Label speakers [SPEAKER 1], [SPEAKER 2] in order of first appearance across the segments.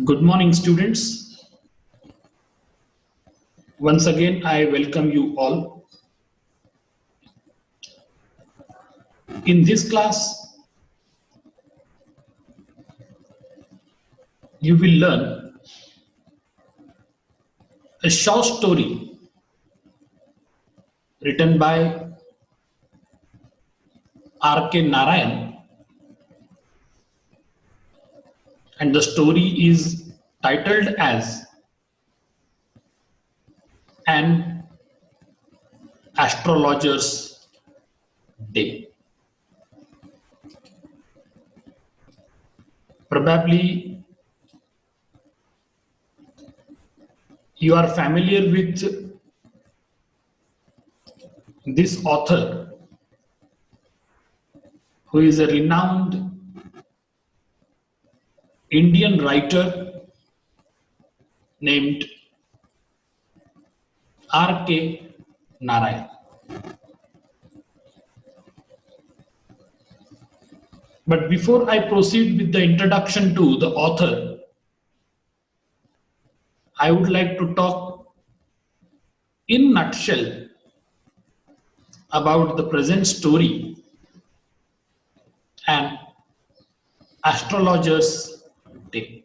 [SPEAKER 1] Good morning, students. Once again, I welcome you all. In this class, you will learn a short story written by R.K. Narayan, and the story is titled as An Astrologer's Day. Probably you are familiar with this author, who is a renowned Indian writer named R.K. Narayan. But before I proceed with the introduction to the author, I would like to talk in nutshell about the present story, An Astrologer's Day.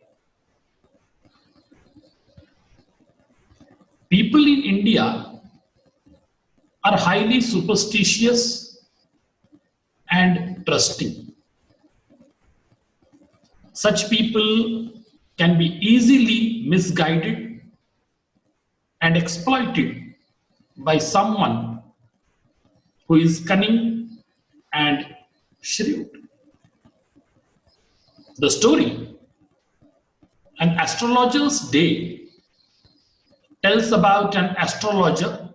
[SPEAKER 1] People in India are highly superstitious and trusting. Such people can be easily misguided and exploited by someone who is cunning and shrewd. The story, An Astrologer's Day, tells about an astrologer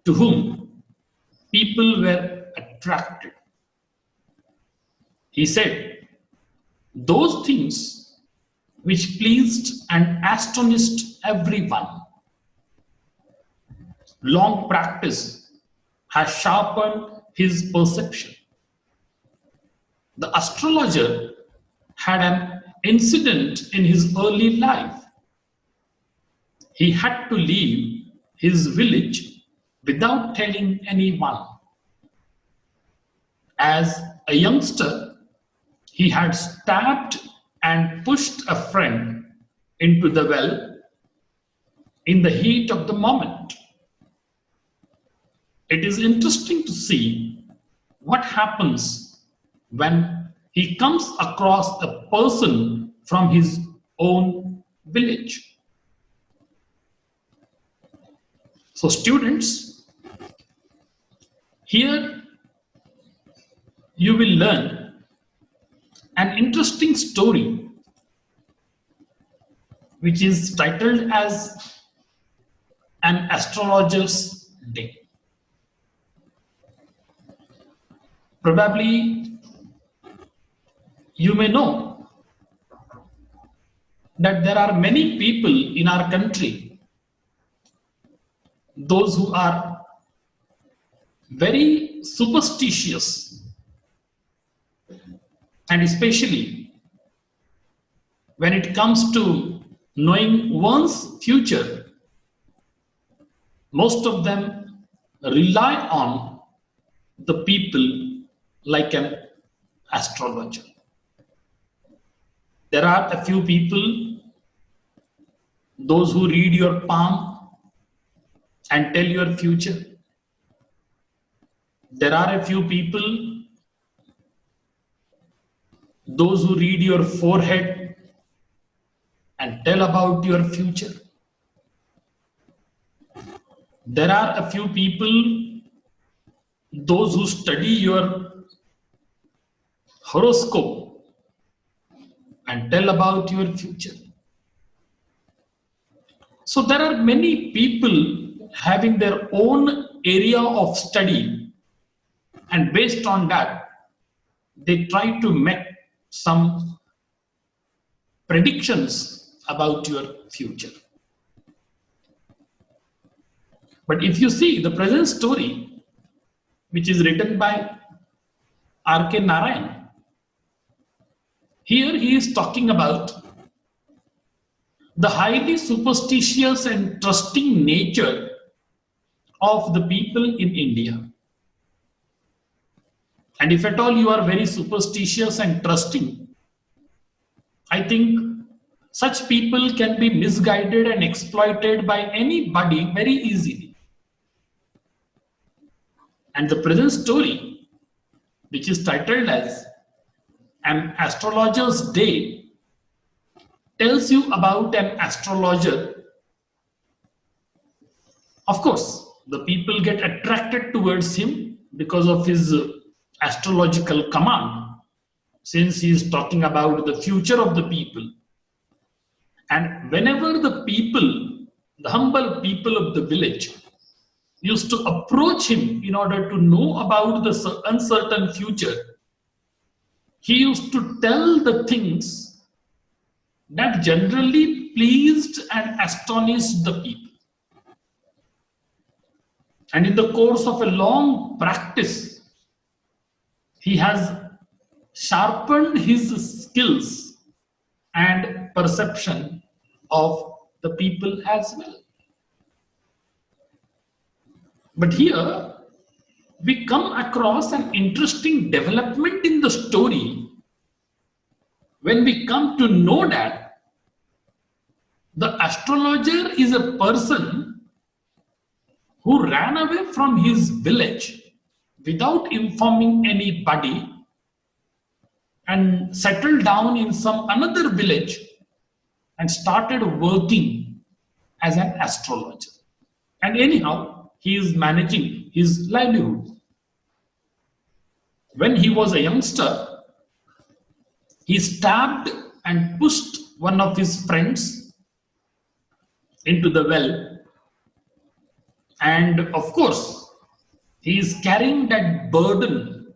[SPEAKER 1] to whom people were attracted. He said, "Those things which pleased and astonished everyone. Long practice has sharpened his perception." The astrologer had an incident in his early life. He had to leave his village without telling anyone. As a youngster, he had stabbed and pushed a friend into the well in the heat of the moment. It is interesting to see what happens when he comes across a person from his own village. So students, here you will learn an interesting story which is titled as An Astrologer's Day. Probably you may know that there are many people in our country, those who are very superstitious, and especially when it comes to knowing one's future, most of them rely on the people like an astrologer. There are a few people, those who read your palm and tell your future. There are a few people, those who read your forehead and tell about your future. There are a few people, those who study your horoscope and tell about your future. So there are many people having their own area of study, and based on that, they try to make some predictions about your future. But if you see the present story, which is written by R.K. Narayan, here he is talking about the highly superstitious and trusting nature of the people in India. And if at all you are very superstitious and trusting, I think such people can be misguided and exploited by anybody very easily. And the present story, which is titled as An Astrologer's Day, tells you about an astrologer. Of course, the people get attracted towards him because of his astrological command, since he is talking about the future of the people. And whenever the people, the humble people of the village, used to approach him in order to know about the uncertain future, he used to tell the things that generally pleased and astonished the people. And in the course of a long practice, he has sharpened his skills and perception of the people as well. But here we come across an interesting development in the story when we come to know that the astrologer is a person who ran away from his village without informing anybody and settled down in some another village and started working as an astrologer. And anyhow, he is managing his livelihood. When he was a youngster, he stabbed and pushed one of his friends into the well. And of course, he is carrying that burden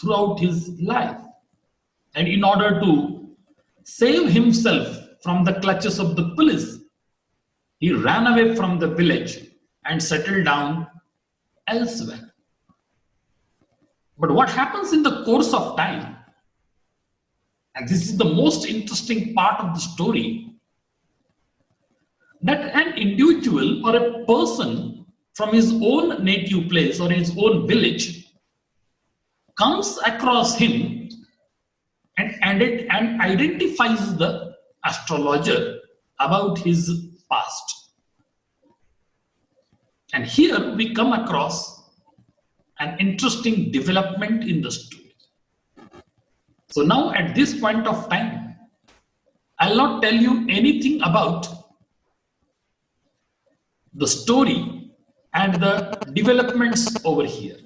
[SPEAKER 1] throughout his life. And in order to save himself from the clutches of the police, he ran away from the village and settled down elsewhere. But what happens in the course of time, and this is the most interesting part of the story, that an individual or a person from his own native place or his own village comes across him and identifies the astrologer about his past. And here we come across an interesting development in the story. So now at this point of time, I'll not tell you anything about the story and the developments over here.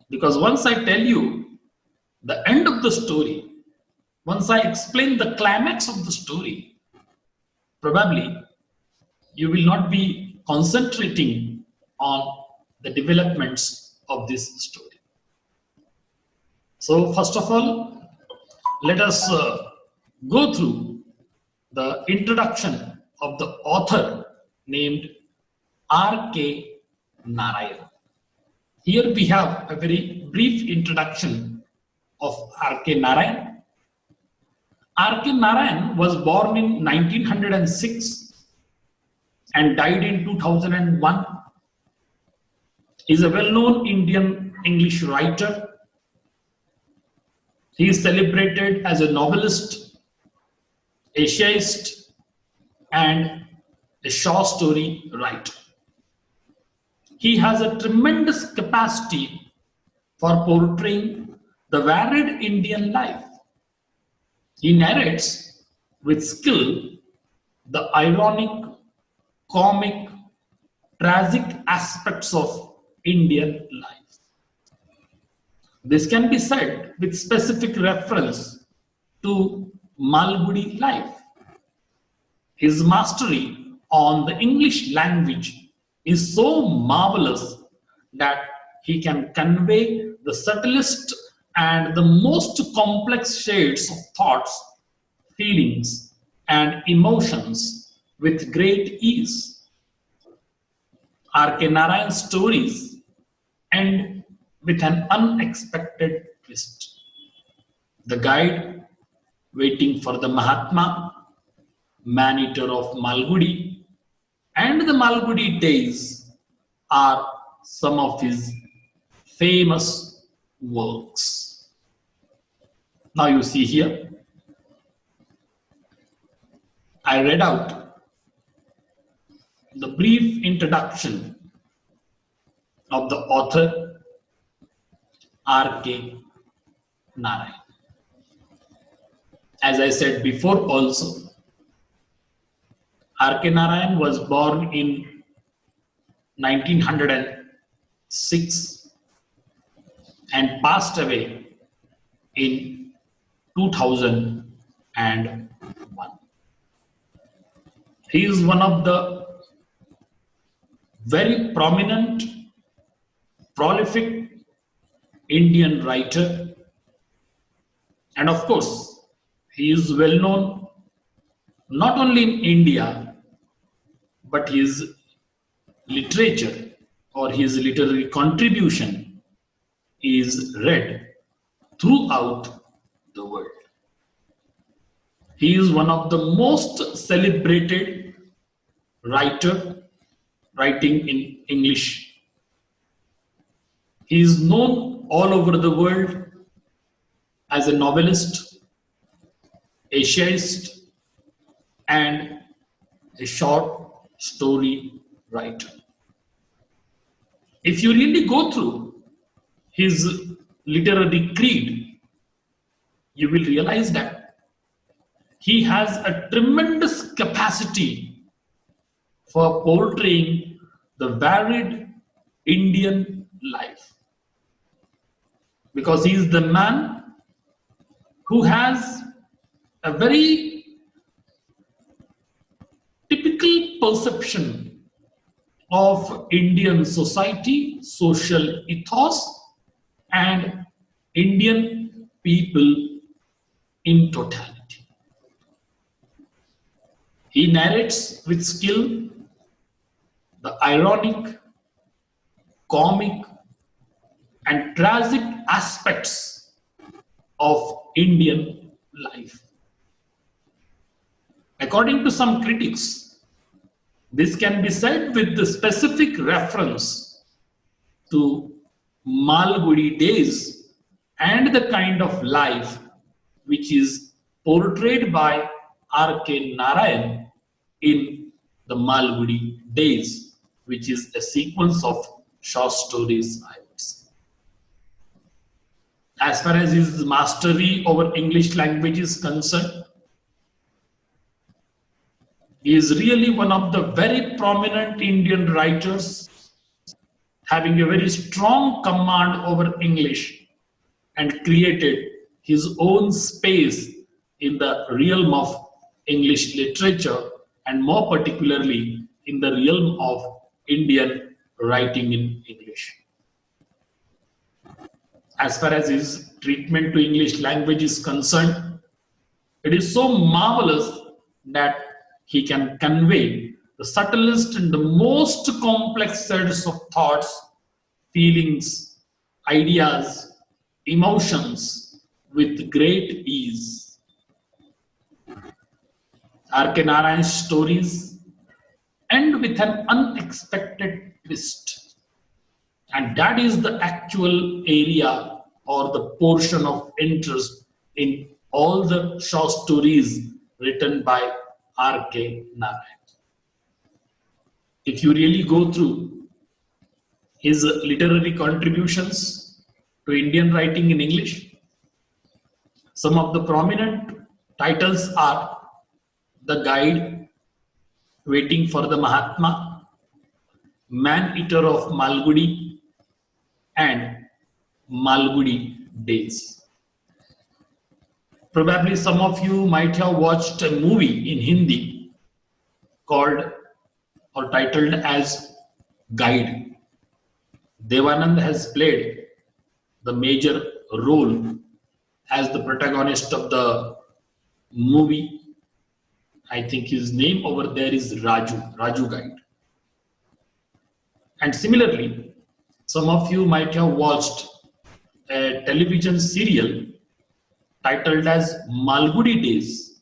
[SPEAKER 1] Because once I tell you the end of the story, once I explain the climax of the story, probably you will not be concentrating on the developments of this story. So first of all, let us go through the introduction of the author named R.K. Narayan. Here we have a very brief introduction of R.K. Narayan. R.K. Narayan was born in 1906 and died in 2001. He is a well-known Indian English writer. He is celebrated as a novelist, essayist, and a short story writer. He has a tremendous capacity for portraying the varied Indian life. He narrates with skill the ironic, comic, tragic aspects of Indian life. This can be said with specific reference to Malgudi life. His mastery on the English language is so marvelous that he can convey the subtlest and the most complex shades of thoughts, feelings, and emotions with great ease. R.K. Narayan's stories end with an unexpected twist. The guide waiting for the Mahatma man-eater of Malgudi, and the Malgudi days are some of his famous works. Now you see here, I read out the brief introduction of the author R.K. Narayan. As I said before also, R.K. Narayan was born in 1906 and passed away in 2001. He is one of the very prominent, prolific Indian writer, and of course, he is well known not only in India, but his literature or his literary contribution is read throughout the world. He is one of the most celebrated writer writing in English. He is known all over the world as a novelist, essayist, and a short story writer. If you really go through his literary creed, you will realize that he has a tremendous capacity for portraying the varied Indian life, because he is the man who has a very typical perception of Indian society, social ethos, and Indian people in totality. He narrates with skill the ironic, comic, and tragic aspects of Indian life. According to some critics, this can be said with the specific reference to Malgudi days and the kind of life which is portrayed by R.K. Narayan in the Malgudi days, which is a sequence of short stories, I would say. As far as his mastery over English language is concerned, he is really one of the very prominent Indian writers having a very strong command over English and created his own space in the realm of English literature, and more particularly in the realm of Indian writing in English. As far as his treatment to English language is concerned, it is so marvelous that he can convey the subtlest and the most complex sets of thoughts, feelings, ideas, emotions with great ease. R.K. Narayan's stories end with an unexpected twist, and that is the actual area or the portion of interest in all the short stories written by R.K. Narayan. If you really go through his literary contributions to Indian writing in English, some of the prominent titles are The Guide, Waiting for the Mahatma, Man-Eater of Malgudi, and Malgudi Days. Probably some of you might have watched a movie in Hindi called or titled as Guide. Devanand has played the major role as the protagonist of the movie. I think his name over there is Raju Guide. And similarly, some of you might have watched a television serial titled as Malgudi Days,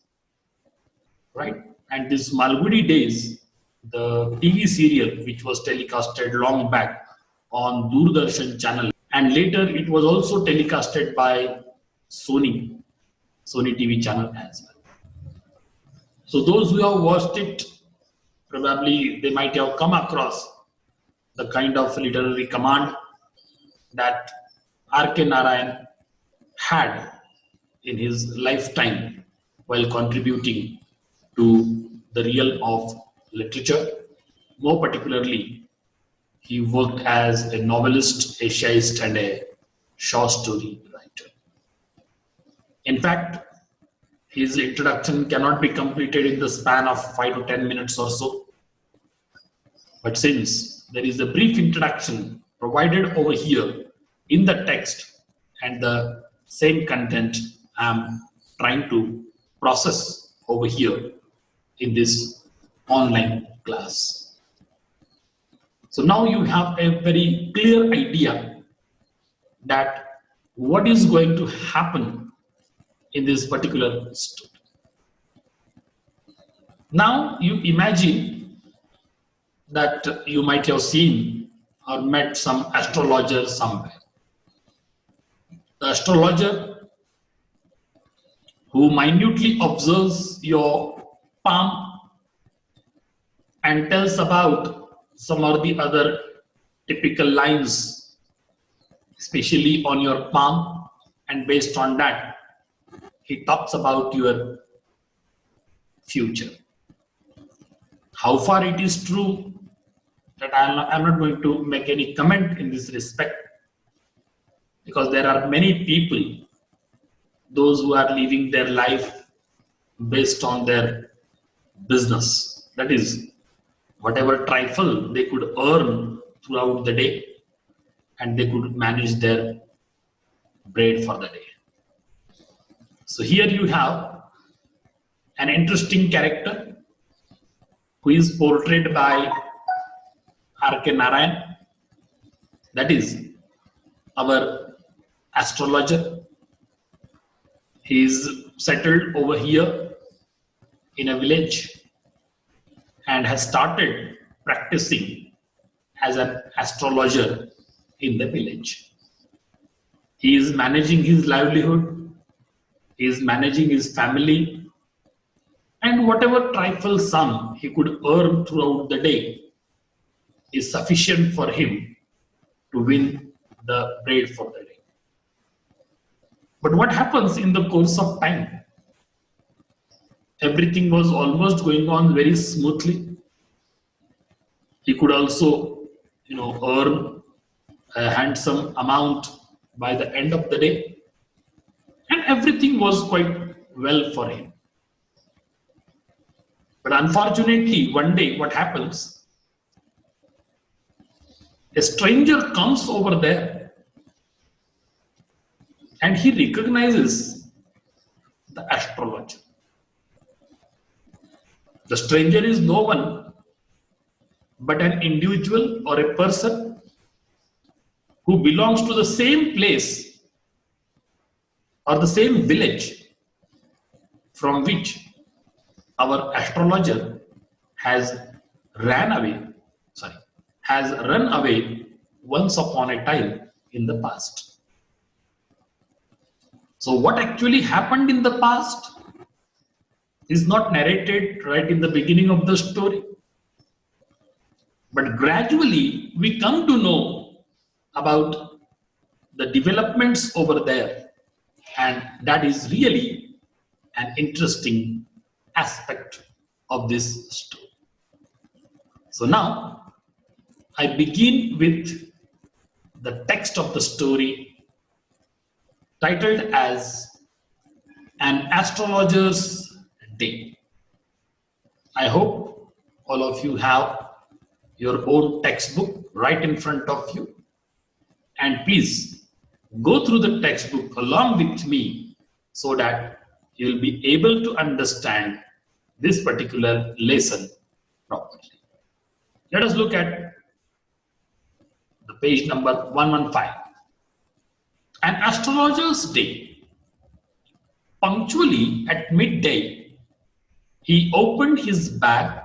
[SPEAKER 1] right? And this Malgudi Days, the TV serial which was telecasted long back on Doordarshan channel, and later it was also telecasted by Sony TV channel as well. So those who have watched it, probably they might have come across the kind of literary command that R.K. Narayan had in his lifetime while contributing to the realm of literature. More particularly, he worked as a novelist, essayist, and a short story writer. In fact, his introduction cannot be completed in the span of 5 to 10 minutes or so. But since there is a brief introduction provided over here in the text and the same content I'm trying to process over here in this online class. So now you have a very clear idea that what is going to happen in this particular story. Now you imagine that you might have seen or met some astrologer somewhere. The astrologer who minutely observes your palm and tells about some or the other typical lines, especially on your palm, and based on that, he talks about your future. How far it is true, that I'm not going to make any comment in this respect, because there are many people, those who are living their life based on their business. That is, whatever trifle they could earn throughout the day, and they could manage their bread for the day. So here you have an interesting character who is portrayed by R.K. Narayan, that is our astrologer. He is settled over here in a village and has started practicing as an astrologer in the village. He is managing his livelihood, he is managing his family, and whatever trifle sum he could earn throughout the day is sufficient for him to win the bread for the day. But what happens in the course of time? Everything was almost going on very smoothly. He could also, earn a handsome amount by the end of the day, and everything was quite well for him. But unfortunately, one day what happens? A stranger comes over there and he recognizes the astrologer. The stranger is no one but an individual or a person who belongs to the same place or the same village from which our astrologer has run away once upon a time in the past. So what actually happened in the past is not narrated right in the beginning of the story. But gradually we come to know about the developments over there, and that is really an interesting aspect of this story. So now I begin with the text of the story titled as An Astrologer's Day. I hope all of you have your own textbook right in front of you, and please go through the textbook along with me so that you will be able to understand this particular lesson properly. Let us look at the page number 115. An astrologer's day. Punctually at midday, He opened his bag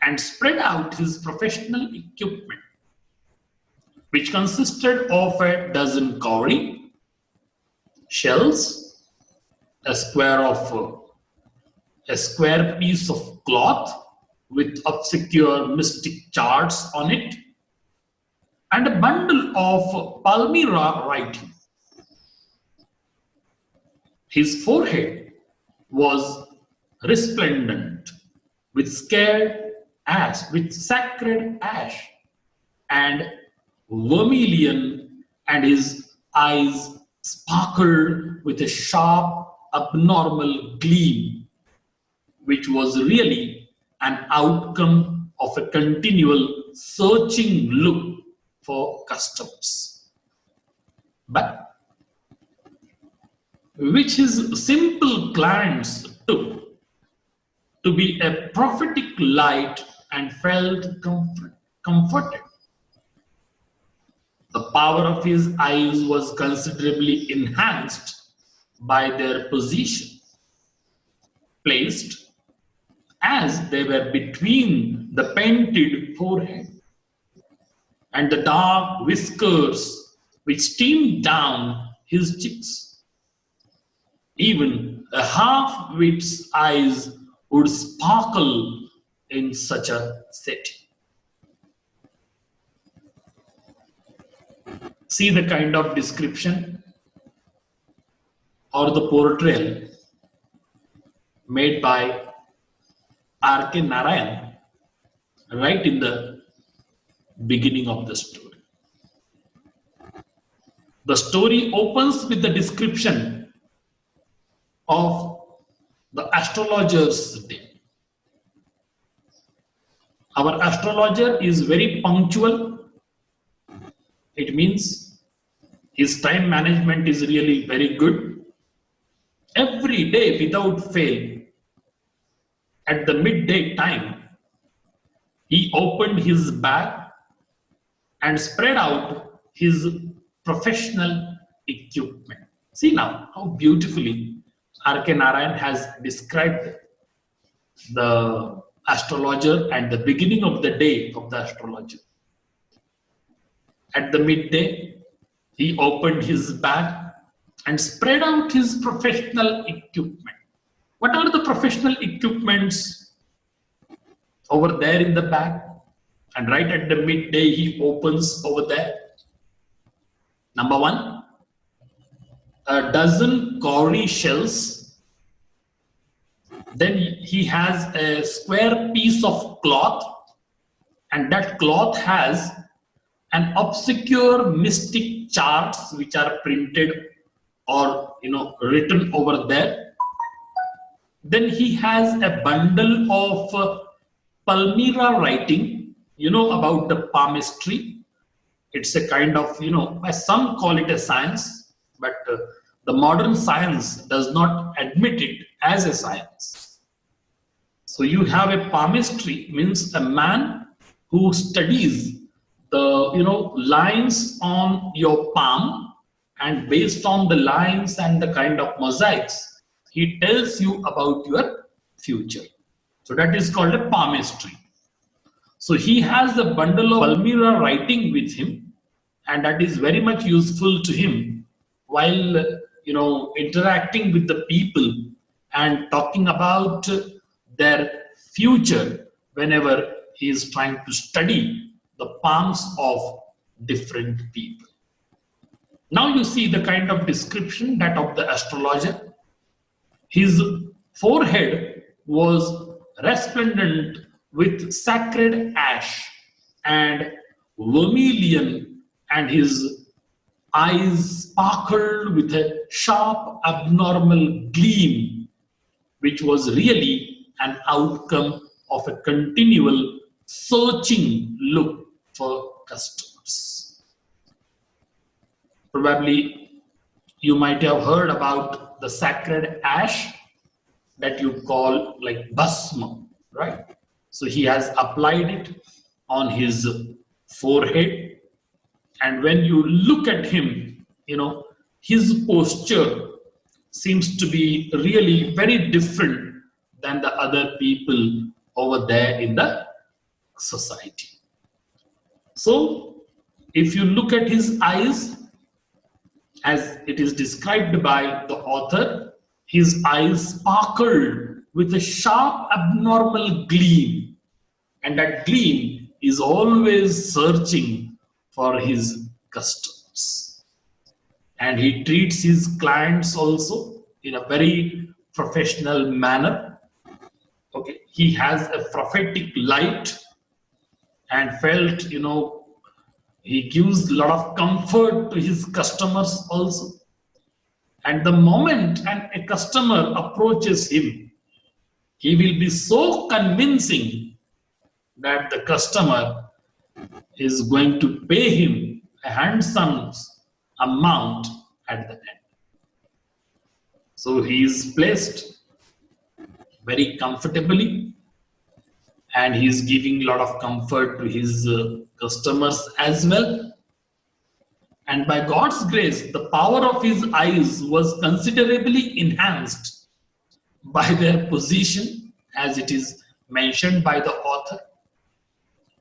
[SPEAKER 1] and spread out his professional equipment, which consisted of a dozen cowrie, shells, a square piece of cloth with obscure mystic charts on it, and a bundle of palmyra writing. His forehead was resplendent with sacred ash and vermilion, and his eyes sparkled with a sharp, abnormal gleam, which was really an outcome of a continual searching look for customers, but which his simple clients took to be a prophetic light and felt comforted. The power of his eyes was considerably enhanced by their position, placed as they were between the painted forehead and the dark whiskers which streamed down his cheeks. Even a half-wit's eyes would sparkle in such a setting. See the kind of description or the portrayal made by R.K. Narayan right in the beginning of the story. The story opens with the description of the astrologer's day. Our astrologer is very punctual. It means his time management is really very good. Every day without fail, at the midday time, he opened his bag and spread out his professional equipment. See now how beautifully R.K. Narayan has described the astrologer and the beginning of the day of the astrologer. At the midday, he opened his bag and spread out his professional equipment. What are the professional equipments over there in the bag? And right at the midday, he opens over there. Number one, a dozen cowrie shells. Then he has a square piece of cloth, and that cloth has an obscure mystic charts which are printed or written over there. Then he has a bundle of palmyra writing, about the palmistry. It's a kind of, some call it a science, but the modern science does not admit it as a science. So you have a palmistry, means a man who studies the lines on your palm, and based on the lines and the kind of mosaics, he tells you about your future. So that is called a palmistry. So he has a bundle of palmyra writing with him, and that is very much useful to him while interacting with the people and talking about their future whenever he is trying to study the palms of different people. Now you see the kind of description that of the astrologer. His forehead was resplendent with sacred ash and vermilion, and his eyes sparkled with a sharp, abnormal gleam, which was really an outcome of a continual searching look for customers. Probably you might have heard about the sacred ash that you call like bhasma, right? So he has applied it on his forehead, and when you look at him, his posture seems to be really very different than the other people over there in the society. So if you look at his eyes, as it is described by the author, his eyes sparkled with a sharp abnormal gleam, and that gleam is always searching for his customers. And he treats his clients also in a very professional manner. Okay, he has a prophetic light and felt, he gives a lot of comfort to his customers also. And the moment a customer approaches him, he will be so convincing that the customer is going to pay him a handsome amount at the end. So he is placed very comfortably, and he is giving a lot of comfort to his customers as well. And by God's grace, the power of his eyes was considerably enhanced by their position, as it is mentioned by the author,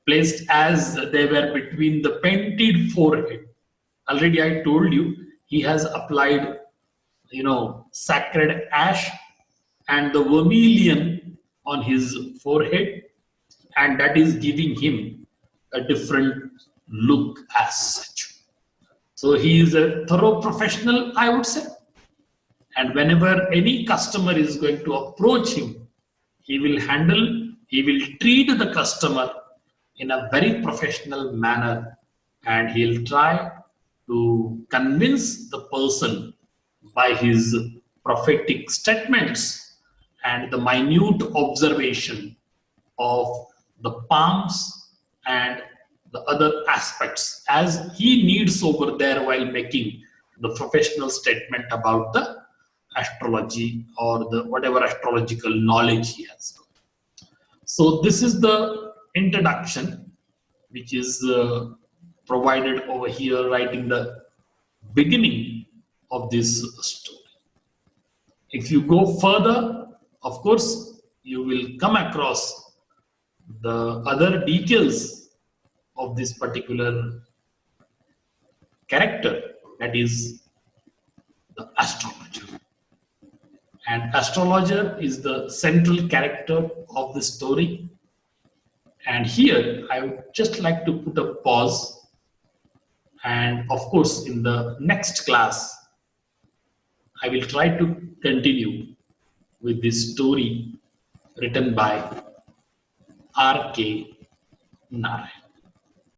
[SPEAKER 1] placed as they were between the painted forehead. Already I told you, he has applied, sacred ash and the vermilion on his forehead, and that is giving him a different look as such. So he is a thorough professional, I would say. And whenever any customer is going to approach him, he will treat the customer in a very professional manner, and he'll try to convince the person by his prophetic statements and the minute observation of the palms and the other aspects as he needs over there while making the professional statement about the astrology or the whatever astrological knowledge he has. So this is the introduction which is provided over here right in the beginning of this story. If you go further, of course, you will come across the other details of this particular character, that is the astrologer. And astrologer is the central character of the story. And here I would just like to put a pause, and of course in the next class I will try to continue with this story written by R.K. Narayan.